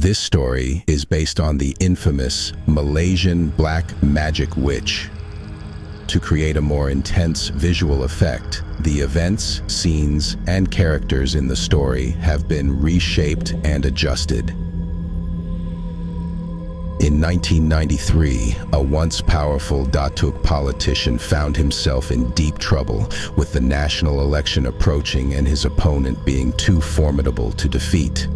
This story is based on the infamous Malaysian black magic witch. To create a more intense visual effect, the events, scenes, and characters in the story have been reshaped and adjusted. In 1993, a once powerful Dato politician found himself in deep trouble, with the national election approaching and his opponent being too formidable to defeat.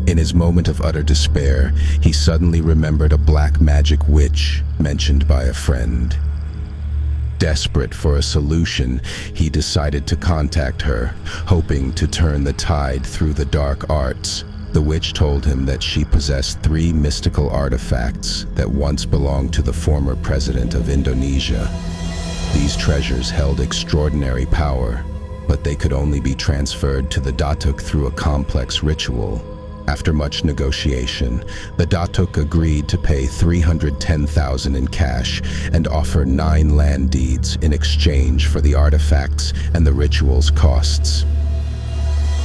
In his moment of utter despair, he suddenly remembered a black magic witch mentioned by a friend. Desperate for a solution, he decided to contact her, hoping to turn the tide through the dark arts. The witch told him that she possessed 3 mystical artifacts that once belonged to the former president of Indonesia. These treasures held extraordinary power, but they could only be transferred to the Datuk through a complex ritual. After much negotiation, the Datuk agreed to pay 310,000 in cash and offer 9 land deeds in exchange for the artifacts and the ritual's costs.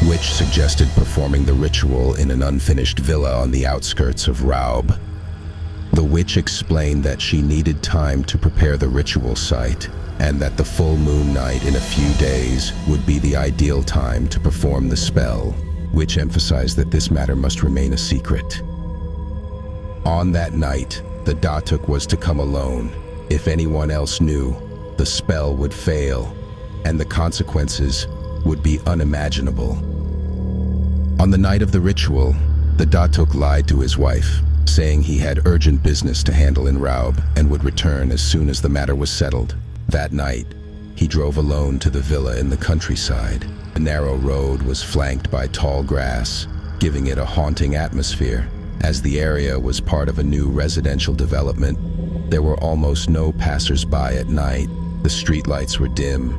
Witch suggested performing the ritual in an unfinished villa on the outskirts of Raub. The witch explained that she needed time to prepare the ritual site and that the full moon night in a few days would be the ideal time to perform the spell. Witch emphasized that this matter must remain a secret. On that night, the Datuk was to come alone. If anyone else knew, the spell would fail, and the consequences would be unimaginable. On the night of the ritual, the Datuk lied to his wife, saying he had urgent business to handle in Raub and would return as soon as the matter was settled. That night, he drove alone to the villa in the countryside. The narrow road was flanked by tall grass, giving it a haunting atmosphere. As the area was part of a new residential development, there were almost no passers-by at night. The streetlights were dim,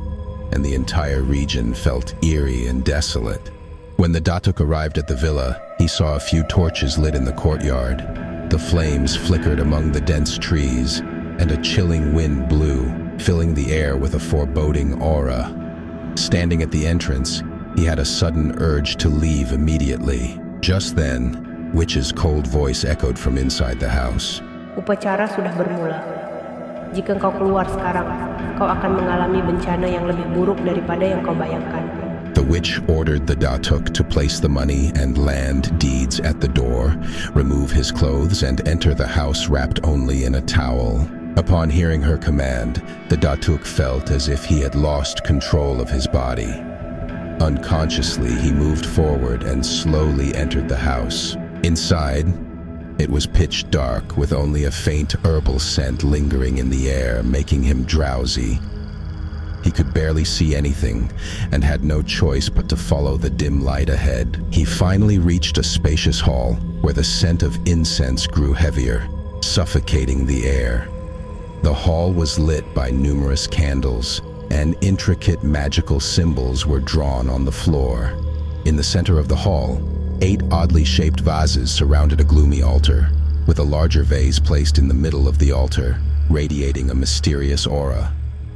and the entire region felt eerie and desolate. When the Datuk arrived at the villa, he saw a few torches lit in the courtyard. The flames flickered among the dense trees, and a chilling wind blew, filling the air with a foreboding aura. Standing at the entrance, he had a sudden urge to leave immediately. Just then, Witch's cold voice echoed from inside the house. Upacara sudah bermula. Jika engkau keluar sekarang, kau akan mengalami bencana yang lebih buruk daripada yang kau bayangkan. The witch ordered the Datuk to place the money and land deeds at the door, remove his clothes, and enter the house wrapped only in a towel. Upon hearing her command, the Datuk felt as if he had lost control of his body. Unconsciously, he moved forward and slowly entered the house. Inside, it was pitch dark, with only a faint herbal scent lingering in the air, making him drowsy. He could barely see anything and had no choice but to follow the dim light ahead. He finally reached a spacious hall where the scent of incense grew heavier, suffocating the air. The hall was lit by numerous candles, and intricate magical symbols were drawn on the floor. In the center of the hall, 8 oddly shaped vases surrounded a gloomy altar, with a larger vase placed in the middle of the altar, radiating a mysterious aura.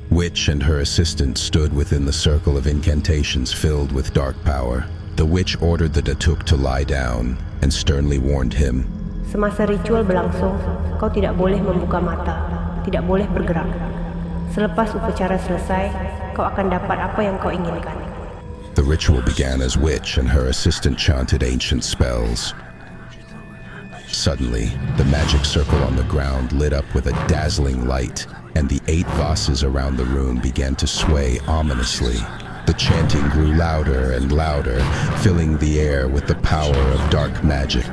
Witch and her assistant stood within the circle of incantations filled with dark power. The witch ordered the Datuk to lie down and sternly warned him, Semasa ritual berlangsung, kau tidak boleh membuka mata, tidak boleh bergerak. Selepas upacara selesai, kau akan dapat apa yang kau inginkan. The ritual began as Witch and her assistant chanted ancient spells. Suddenly, the magic circle on the ground lit up with a dazzling light, and the 8 vases around the room began to sway ominously. The chanting grew louder and louder, filling the air with the power of dark magic.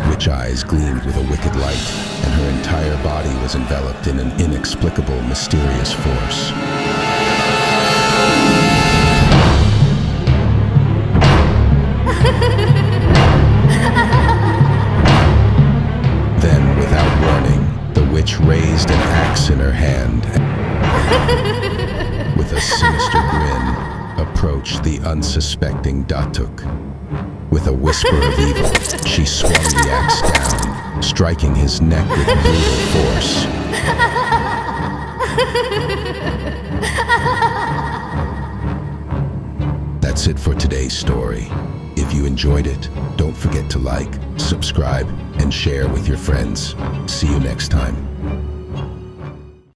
Witch eyes gleamed with a wicked light, and her entire body was enveloped in an inexplicable, mysterious force. Then, without warning, the witch raised an axe in her hand and, with a sinister grin, approached the unsuspecting Datuk. With a whisper of evil, she swung the axe down, striking his neck with brutal force. That's it for today's story. If If you enjoyed it, don't forget to like, subscribe, and share with your friends. See you next time.